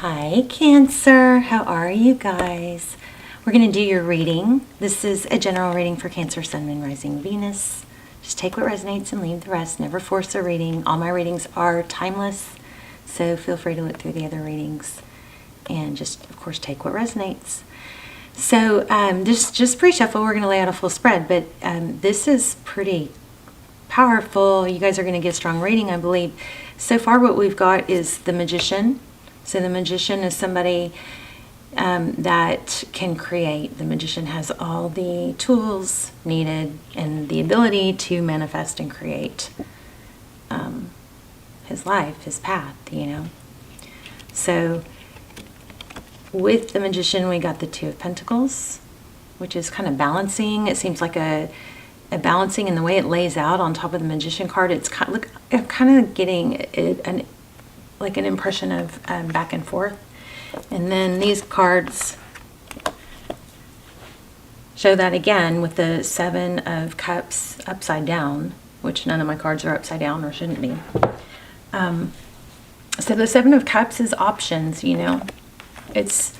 Hi Cancer, how are you guys? We're going to do your reading. This is a general reading for Cancer, Sun, Moon, Rising, Venus. Just take what resonates and leave the rest. Never force a reading. All my readings are timeless, so feel free to look through the other readings and just, of course, take what resonates. So just pre-shuffle, we're going to lay out a full spread, but this is pretty powerful. You guys are going to get a strong reading, I believe. So far what we've got is the Magician. So the Magician is somebody that can create. The Magician has all the tools needed and the ability to manifest and create his life, his path, you know. So with the Magician, we got the Two of Pentacles, which is kind of balancing. It seems like a balancing in the way it lays out on top of the Magician card. It's kind of, look, I'm kind of getting an impression of back and forth. And then these cards show that again with the Seven of Cups upside down, which none of my cards are upside down or shouldn't be. So the Seven of Cups is options, you know. It's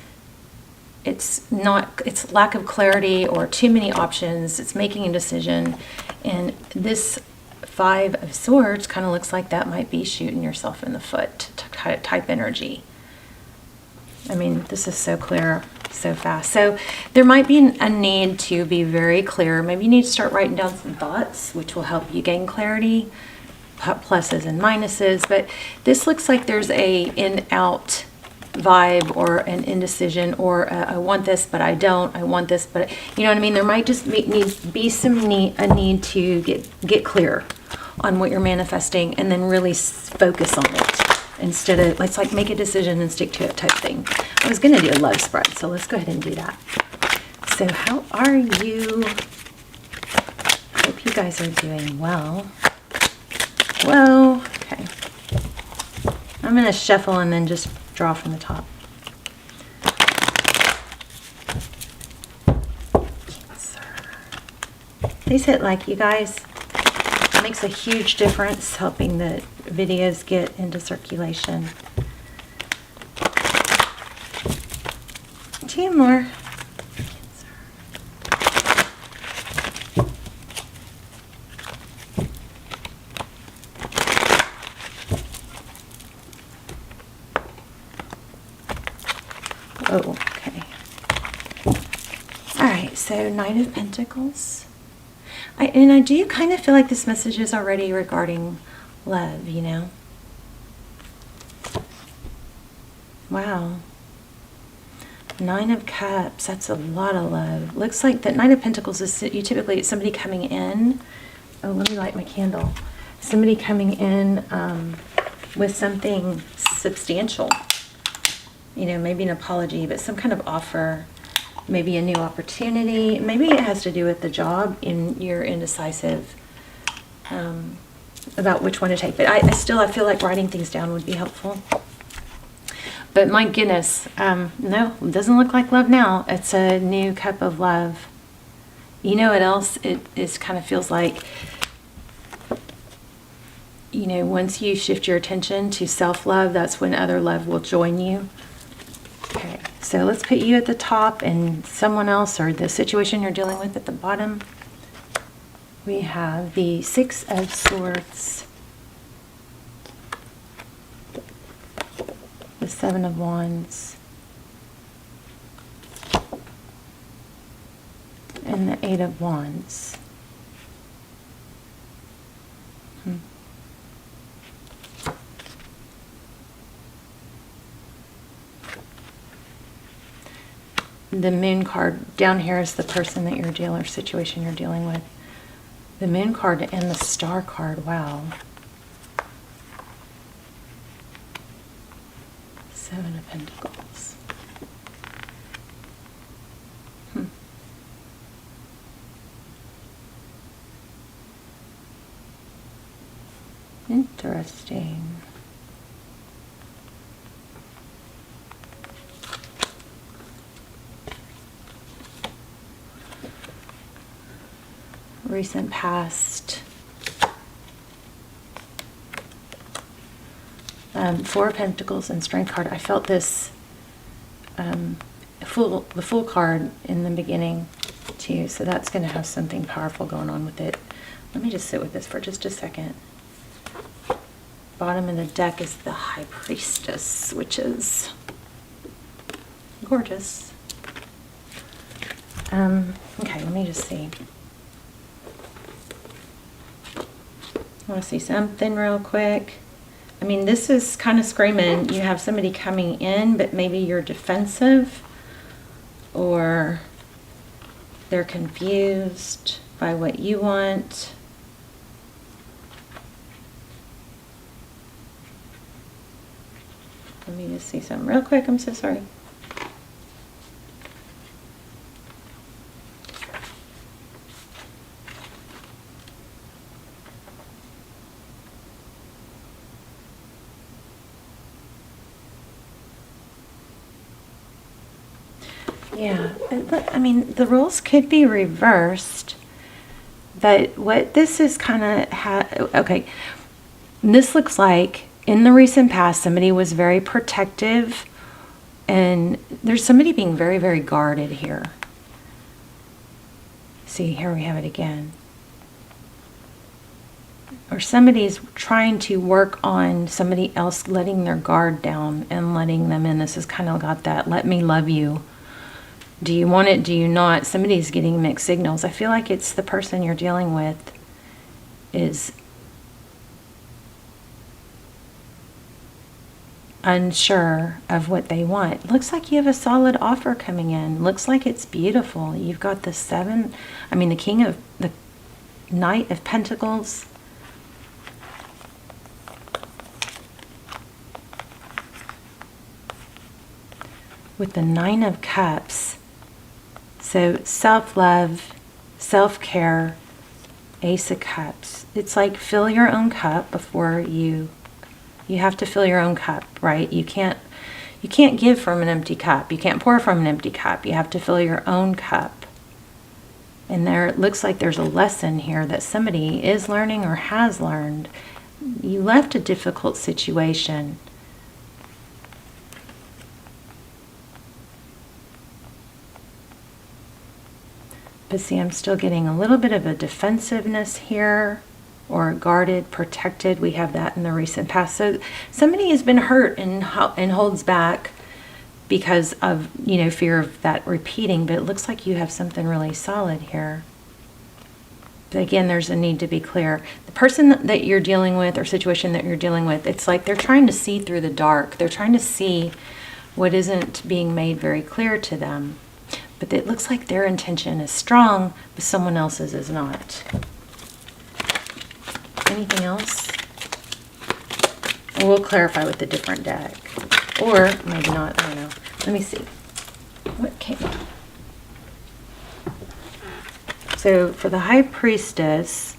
lack of clarity or too many options. It's making a decision. And this Five of Swords kind of looks like that might be shooting yourself in the foot type energy. I mean, this is so clear, so fast. So there might be a need to be very clear. Maybe you need to start writing down some thoughts, which will help you gain clarity, pluses and minuses. But this looks like there's a in-out vibe or an indecision, or I want this but I don't, I want this but you know what I mean. There might just be a need to get clear on what you're manifesting and then really focus on it instead of, let's like make a decision and stick to it type thing. I was gonna do a love spread, so let's go ahead and do that. So how are you? I hope you guys are doing well. Whoa, okay. I'm gonna shuffle and then just draw from the top. Cancer. These hit like you guys. It makes a huge difference helping the videos get into circulation. Two more. Oh, okay. All right, so Knight of Pentacles. I do kind of feel like this message is already regarding love, you know? Wow. Nine of Cups, that's a lot of love. Looks like that Knight of Pentacles is typically somebody coming in. Oh, let me light my candle. Somebody coming in with something substantial. You know, maybe an apology, but some kind of offer, maybe a new opportunity. Maybe it has to do with the job and you're indecisive about which one to take. But I feel like writing things down would be helpful. But my goodness, no, it doesn't look like love now. It's a new cup of love. You know what else it is kind of feels like? You know, once you shift your attention to self-love, that's when other love will join you. Okay, so let's put you at the top and someone else or the situation you're dealing with at the bottom. We have the Six of Swords, the Seven of Wands, and the Eight of Wands. The Moon card down here is the person that you're dealing, or situation you're dealing with. The Moon card and the Star card, wow. Seven of Pentacles. Interesting. Recent past. Four of Pentacles and Strength card. I felt this, the Fool card in the beginning too. So that's going to have something powerful going on with it. Let me just sit with this for just a second. Bottom of the deck is the High Priestess, which is gorgeous. Okay, let me just see. I want to see something real quick. I mean, this is kind of screaming you have somebody coming in, but maybe you're defensive or they're confused by what you want. Let me just see something real quick. I'm so sorry. Yeah, I mean, the roles could be reversed, but what this is kind of, okay, this looks like in the recent past, somebody was very protective, and there's somebody being very, very guarded here. See, here we have it again. Or somebody's trying to work on somebody else letting their guard down and letting them in. This has kind of got that, let me love you. Do you want it? Do you not? Somebody's getting mixed signals. I feel like it's the person you're dealing with is unsure of what they want. Looks like you have a solid offer coming in. Looks like it's beautiful. You've got the the Knight of Pentacles. With the Nine of Cups. So self-love, self-care, Ace of Cups. It's like fill your own cup before you have to fill your own cup, right? You can't give from an empty cup. You can't pour from an empty cup. You have to fill your own cup. And there it looks like there's a lesson here that somebody is learning or has learned. You left a difficult situation. But see, I'm still getting a little bit of a defensiveness here, or guarded, protected. We have that in the recent past. So somebody has been hurt and holds back because of, fear of that repeating. But it looks like you have something really solid here. But again, there's a need to be clear. The person that you're dealing with or situation that you're dealing with, it's like they're trying to see through the dark. They're trying to see what isn't being made very clear to them. But it looks like their intention is strong, but someone else's is not. Anything else? We'll clarify with a different deck. Or maybe not, I don't know. Let me see. What came up? So for the High Priestess,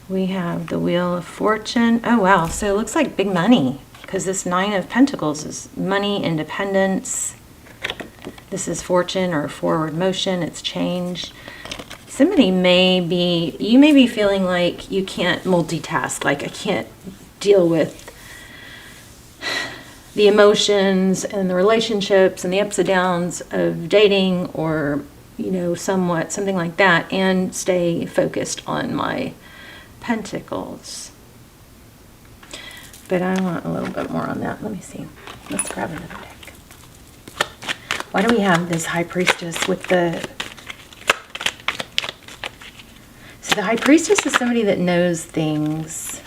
we have the Wheel of Fortune. Oh, wow. So it looks like big money, because this Nine of Pentacles is money, independence. This is fortune or forward motion. It's change. You may be feeling like you can't multitask. Like I can't deal with the emotions and the relationships and the ups and downs of dating or, something like that, and stay focused on my pentacles. But I want a little bit more on that. Let me see. Let's grab another deck. Why do we have this High Priestess with the... So the High Priestess is somebody that knows things.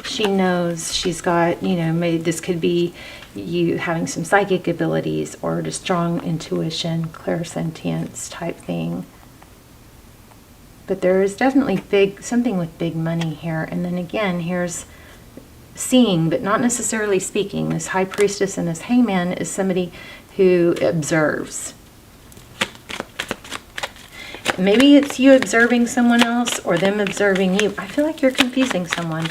She knows, she's got, maybe this could be you having some psychic abilities or just strong intuition, clairsentience type thing. But there is definitely something with big money here. And then again, here's seeing, but not necessarily speaking. This High Priestess and this Hangman is somebody who observes. Maybe it's you observing someone else or them observing you. I feel like you're confusing someone.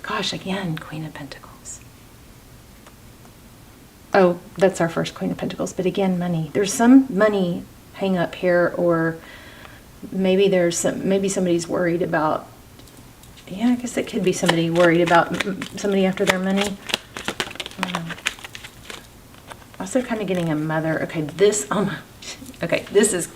Gosh, again, Queen of Pentacles. Oh, that's our first Queen of Pentacles. But again, money. There's some money hang up here, or maybe maybe somebody's worried about Yeah, I guess it could be somebody worried about somebody after their money. Also kind of getting a mother. Okay, okay, this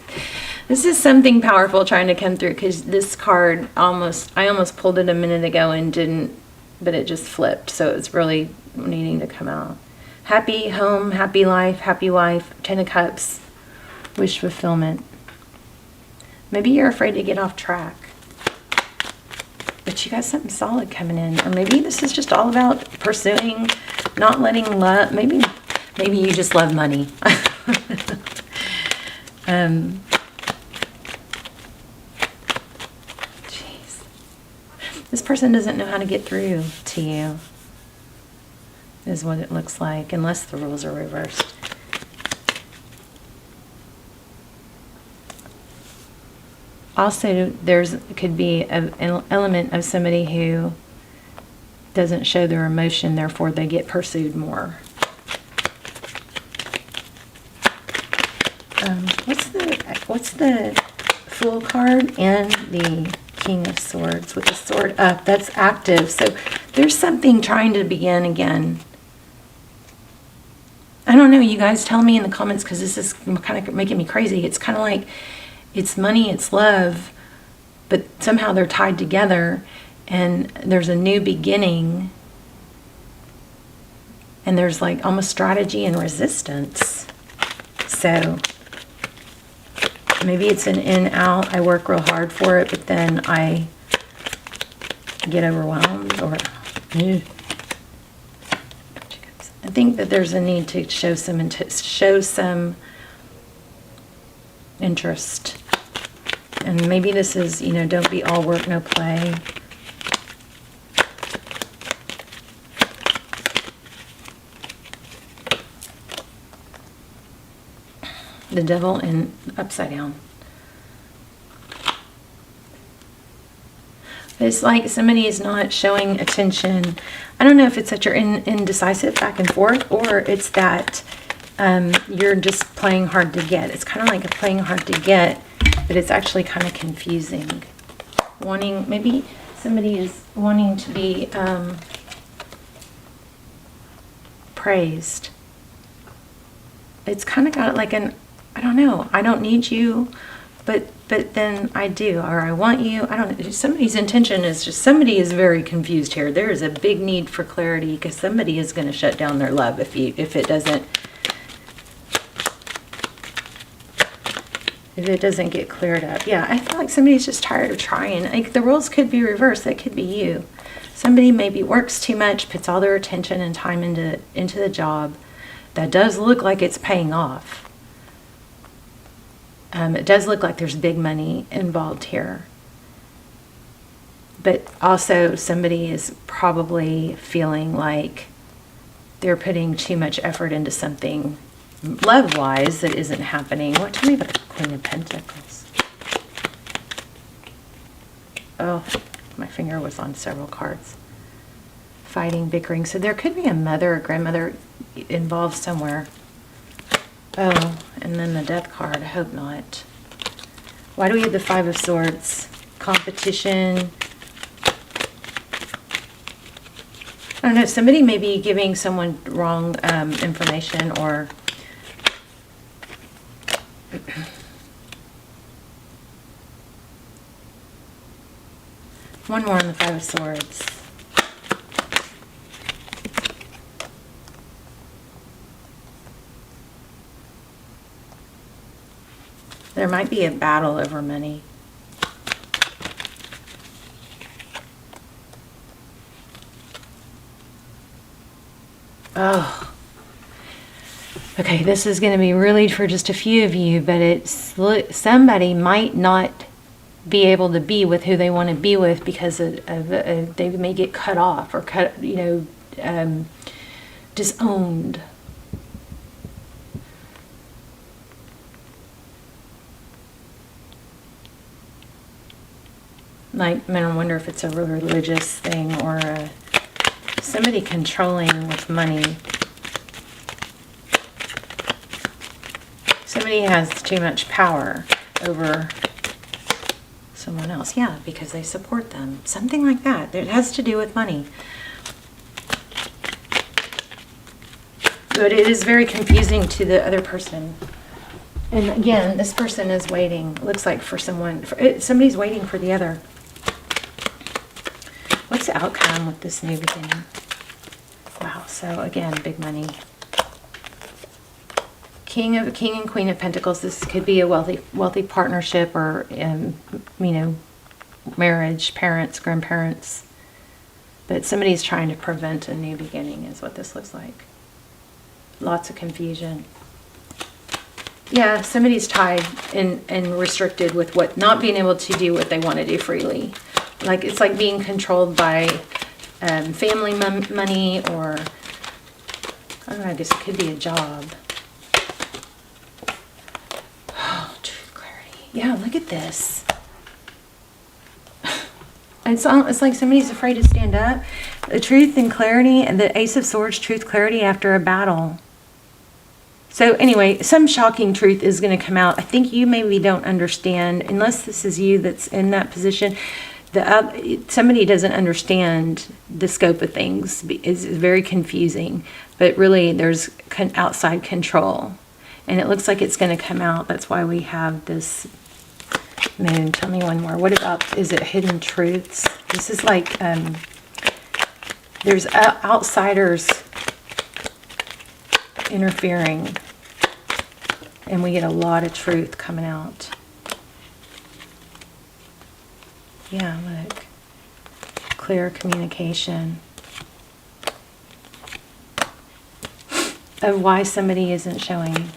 is something powerful trying to come through, because this card I almost pulled it a minute ago and didn't, but it just flipped, so it's really needing to come out. Happy home, happy life, happy wife, 10 of Cups, wish fulfillment. Maybe you're afraid to get off track, but you got something solid coming in. Or maybe this is just all about pursuing, not letting love. Maybe you just love money. Jeez. This person doesn't know how to get through to you, is what it looks like, unless the rules are reversed. Also, could be an element of somebody who doesn't show their emotion, therefore they get pursued more. What's the Fool card and the King of Swords with the sword up? That's active. So there's something trying to begin again. I don't know. You guys tell me in the comments, because this is kind of making me crazy. It's kind of like it's money, it's love, but somehow they're tied together, and there's a new beginning, and there's like almost strategy and resistance. So maybe it's an in-out. I work real hard for it, but then I get overwhelmed, or I think that there's a need to show some interest. And maybe this is, don't be all work, no play. The Devil in upside down. It's like somebody is not showing attention. I don't know if it's that you're indecisive back and forth, or it's that you're just playing hard to get. It's kind of like playing hard to get, but it's actually kind of confusing. Maybe somebody is wanting to be praised. It's kind of got like I don't know, I don't need you, but then I do, or I want you. I don't know. Somebody's intention is just, somebody is very confused here. There is a big need for clarity, because somebody is going to shut down their love if it doesn't get cleared up. Yeah, I feel like somebody's just tired of trying. Like, the roles could be reversed. That could be you. Somebody maybe works too much, puts all their attention and time into the job. That does look like it's paying off. It does look like there's big money involved here. But also somebody is probably feeling like they're putting too much effort into something love-wise that isn't happening. Tell me about the Queen of Pentacles. Oh, my finger was on several cards. Fighting, bickering. So there could be a mother or grandmother involved somewhere. Oh, and then the Death card. I hope not. Why do we have the Five of Swords? Competition. I don't know. Somebody may be giving someone wrong information, or one more on the Five of Swords. There might be a battle over money. Oh. Okay, this is going to be really for just a few of you, but somebody might not be able to be with who they want to be with because they may get cut off or disowned. Like, I wonder if it's a religious thing, or somebody controlling with money. Somebody has too much power over someone else. Yeah, because they support them. Something like that. It has to do with money. But it is very confusing to the other person. And again, this person is waiting. Looks like for someone. Somebody's waiting for the other. What's the outcome with this new beginning? Wow. So again, big money. King and Queen of Pentacles. This could be a wealthy partnership, or marriage, parents, grandparents. But somebody's trying to prevent a new beginning is what this looks like. Lots of confusion. Yeah, somebody's tied and restricted with not being able to do what they want to do freely. Like it's like being controlled by family money, or I don't know, I guess it could be a job. Oh, truth, clarity. Yeah, look at this. It's like somebody's afraid to stand up. The truth and clarity, and the Ace of Swords, truth, clarity after a battle. So anyway, some shocking truth is going to come out. I think you maybe don't understand, unless this is you that's in that position. Somebody doesn't understand the scope of things. It's very confusing. But really, there's outside control. And it looks like it's going to come out. That's why we have this moon. Tell me one more. What about, is it hidden truths? This is like, there's outsiders interfering. And we get a lot of truth coming out. Yeah, look. Clear communication of why somebody isn't showing.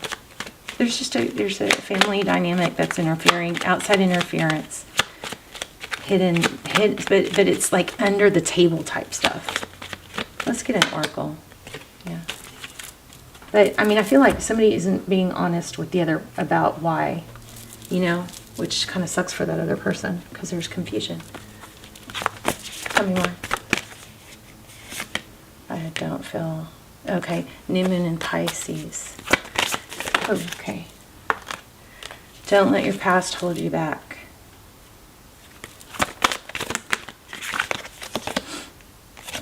There's a family dynamic that's interfering, outside interference. Hidden, but it's like under the table type stuff. Let's get an oracle. Yeah. But, I mean, I feel like somebody isn't being honest with the other about why, which kind of sucks for that other person because there's confusion. Tell me more. I don't feel... Okay, new moon in Pisces. Oh, okay. Don't let your past hold you back.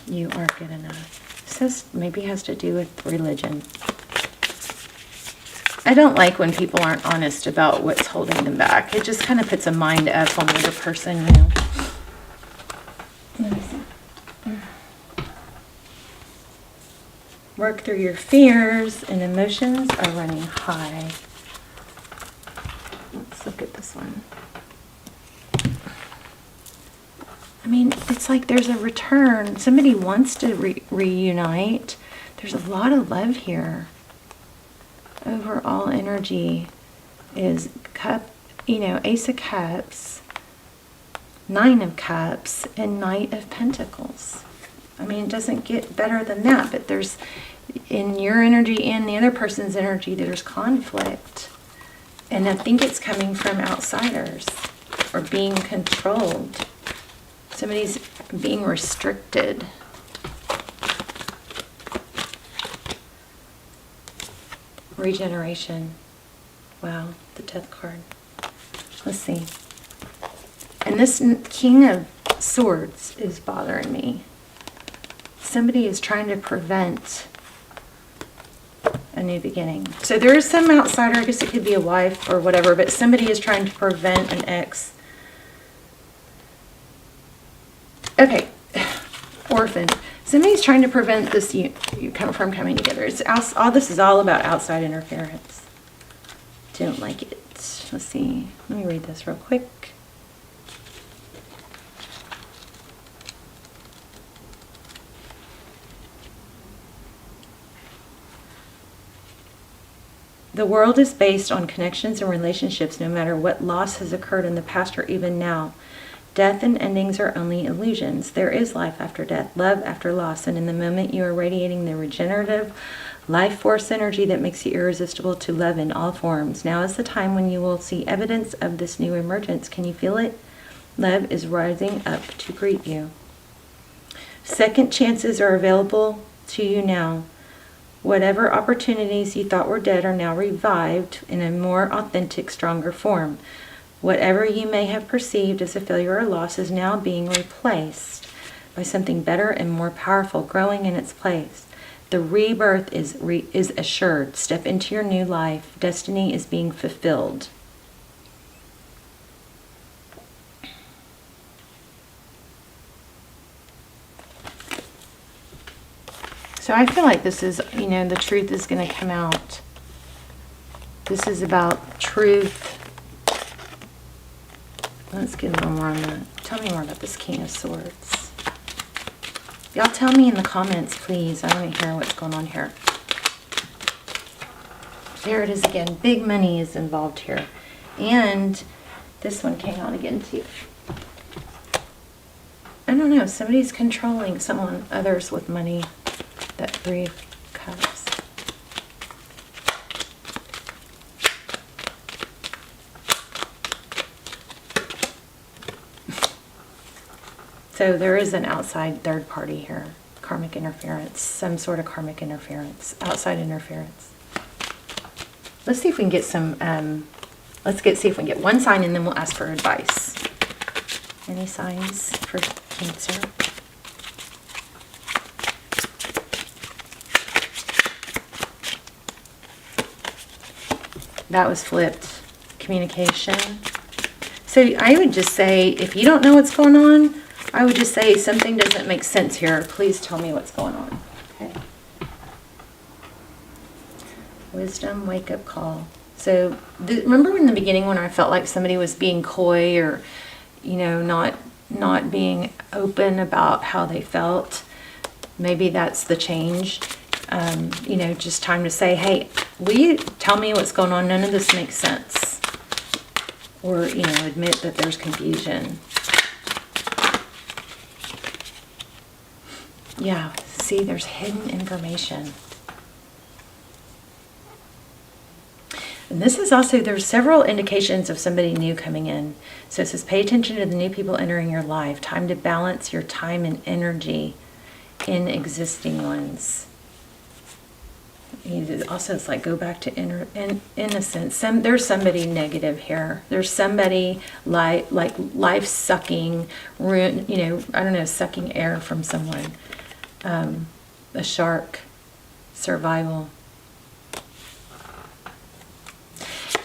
You are good enough. This says maybe has to do with religion. I don't like when people aren't honest about what's holding them back. It just kind of puts a mind F on the other person, Let me see. Work through your fears, and emotions are running high. Let's look at this one. I mean, it's like there's a return. Somebody wants to reunite. There's a lot of love here. Overall energy is Ace of Cups, Nine of Cups, and Knight of Pentacles. I mean, it doesn't get better than that, but there's, in your energy and the other person's energy, there's conflict. And I think it's coming from outsiders or being controlled. Somebody's being restricted. Regeneration. Wow, the Death card. Let's see. And this King of Swords is bothering me. Somebody is trying to prevent a new beginning. So there is some outsider, I guess it could be a wife or whatever, but somebody is trying to prevent an ex. Okay, orphan. Somebody's trying to prevent this you from coming together. All this is all about outside interference. Don't like it. Let's see. Let me read this real quick. The world is based on connections and relationships, no matter what loss has occurred in the past or even now. Death and endings are only illusions. There is life after death, love after loss, and in the moment you are radiating the regenerative life force energy that makes you irresistible to love in all forms. Now is the time when you will see evidence of this new emergence. Can you feel it? Love is rising up to greet you. Second chances are available to you now. Whatever opportunities you thought were dead are now revived in a more authentic, stronger form. Whatever you may have perceived as a failure or loss is now being replaced by something better and more powerful growing in its place. The rebirth is assured. Step into your new life. Destiny is being fulfilled. So I feel like this is, you know, the truth is going to come out. This is about truth. Let's get a little more on that. Tell me more about this King of Swords. Y'all tell me in the comments, please. I want to hear what's going on here. There it is again. Big money is involved here. And this one came out again too. I don't know. Somebody's controlling others with money. That Three of Cups. So there is an outside third party here. Karmic interference. Some sort of karmic interference. Outside interference. Let's see if we can get some, see if we can get one sign and then we'll ask for advice. Any signs for Cancer? That was flipped. Communication. So I would just say, if you don't know what's going on, I would just say something doesn't make sense here. Please tell me what's going on. Okay. Wisdom, wake up call. So remember in the beginning when I felt like somebody was being coy or, you know, not being open about how they felt? Maybe that's the change. You know, just time to say, hey, will you tell me what's going on? None of this makes sense. Or, you know, admit that there's confusion. Yeah, see, there's hidden information. And this is also, there's several indications of somebody new coming in. So it says, pay attention to the new people entering your life. Time to balance your time and energy in existing ones. Also, it's like go back to innocence. There's somebody negative here. There's somebody like life sucking, you know, I don't know, sucking air from someone. A shark, survival.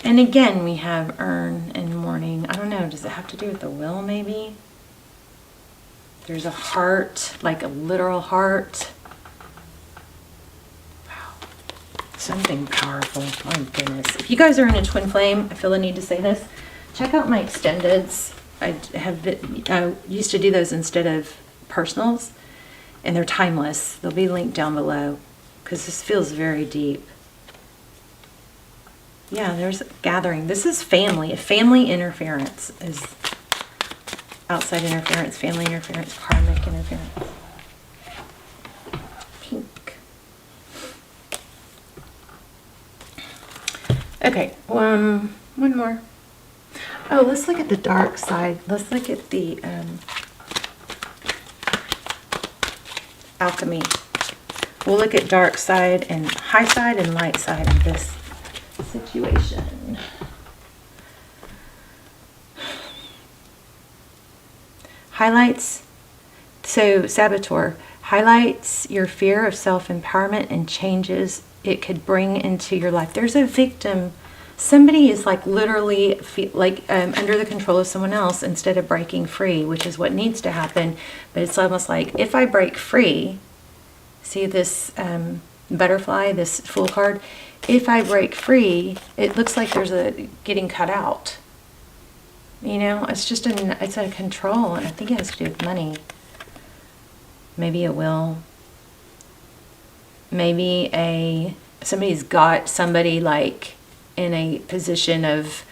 And again, we have urn and mourning. I don't know, does it have to do with the will maybe? There's a heart, like a literal heart. Something powerful. My goodness. If you guys are in a twin flame, I feel the need to say this. Check out my extendeds. I used to do those instead of personals, and they're timeless. They'll be linked down below because this feels very deep. Yeah, there's a gathering. This is family. Family interference is outside interference, family interference, karmic interference. Pink. Okay, one more. Oh, let's look at the dark side. Let's look at the alchemy. We'll look at dark side and high side and light side of this situation. Highlights. So, Saboteur highlights your fear of self-empowerment and changes it could bring into your life. There's a victim. Somebody is like literally under the control of someone else instead of breaking free, which is what needs to happen. But it's almost like if I break free, see this butterfly, this Fool card. If I break free, it looks like there's a getting cut out. You know, it's just it's a control, and I think it has to do with money. Maybe a will. Maybe somebody's got somebody like in a position of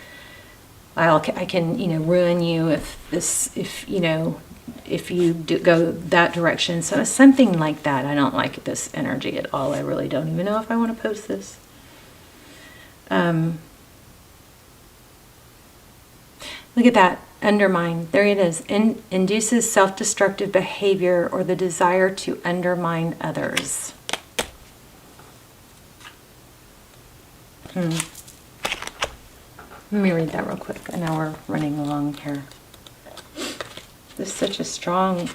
I can, you know, ruin you if you go that direction. So it's something like that. I don't like this energy at all. I really don't even know if I want to post this. Look at that. Undermine. There it is. Induces self-destructive behavior or the desire to undermine others. Let me read that real quick. I know we're running along here. This is such a strong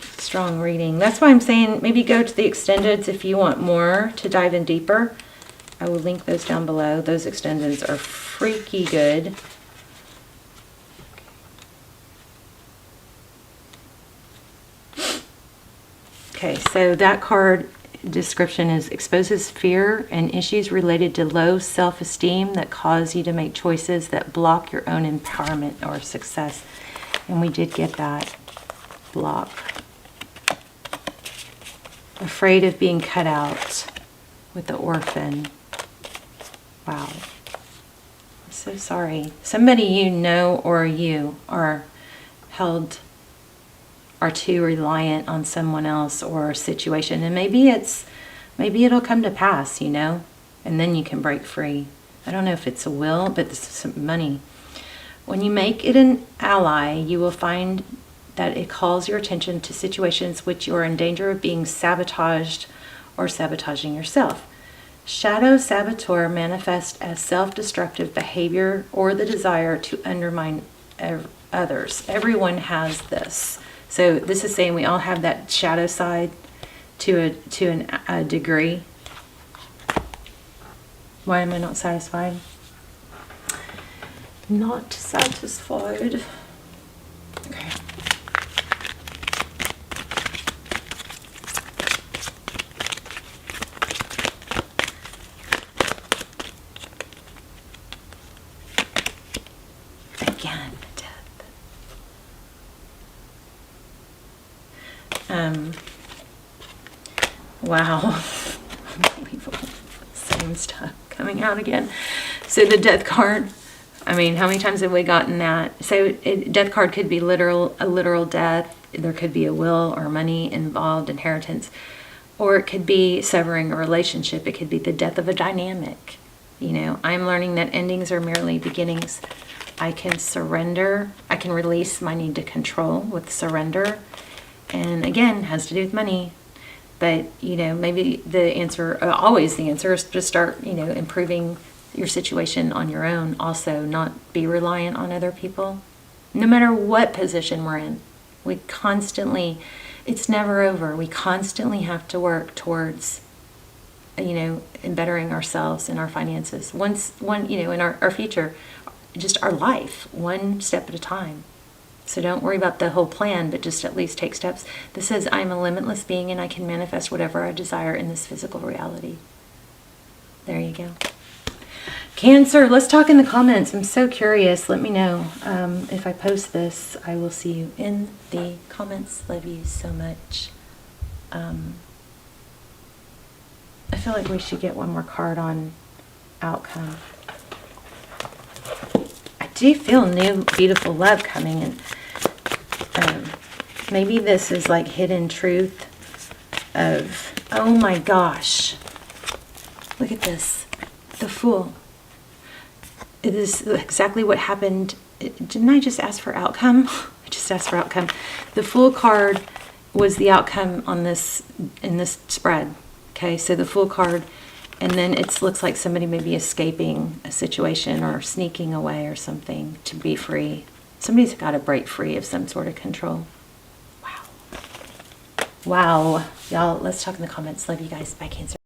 reading. That's why I'm saying maybe go to the extendeds if you want more to dive in deeper. I will link those down below. Those extendeds are freaky good. Okay, so that card description is exposes fear and issues related to low self-esteem that cause you to make choices that block your own empowerment or success. And we did get that block. Afraid of being cut out with the orphan. Wow. I'm so sorry. Somebody you know or you are too reliant on someone else or a situation, and maybe it'll come to pass, you know, and then you can break free. I don't know if it's a will, but this is some money. When you make it an ally, you will find that it calls your attention to situations which you are in danger of being sabotaged or sabotaging yourself. Shadow saboteur manifests as self-destructive behavior or the desire to undermine others. Everyone has this. So this is saying we all have that shadow side to a degree. Why am I not satisfied? Not satisfied. Okay. Again, death. Wow. Unbelievable. Same stuff coming out again. So the death card, I mean, how many times have we gotten that? So death card could be a literal death. There could be a will or money involved, inheritance. Or it could be severing a relationship. It could be the death of a dynamic. You know, I'm learning that endings are merely beginnings. I can surrender. I can release my need to control with surrender. And again, has to do with money. But, you know, maybe the answer, always the answer is to start, you know, improving your situation on your own. Also, not be reliant on other people. No matter what position we're in, we constantly, it's never over. We constantly have to work towards, you know, in bettering ourselves and our finances. You know, in our future, just our life, one step at a time. So don't worry about the whole plan, but just at least take steps. This says, I'm a limitless being and I can manifest whatever I desire in this physical reality. There you go. Cancer, let's talk in the comments. I'm so curious. Let me know. If I post this, I will see you in the comments. Love you so much. I feel like we should get one more card on outcome. I do feel new, beautiful love coming, and maybe this is like hidden truth of, oh my gosh, look at this, the Fool. It is exactly what happened. Didn't I just ask for outcome? I just asked for outcome. The Fool card was the outcome on this, in this spread. Okay, so the Fool card, and then it looks like somebody may be escaping a situation or sneaking away or something to be free. Somebody's got to break free of some sort of control. Wow. Wow. Y'all, let's talk in the comments. Love you guys. Bye, Cancer.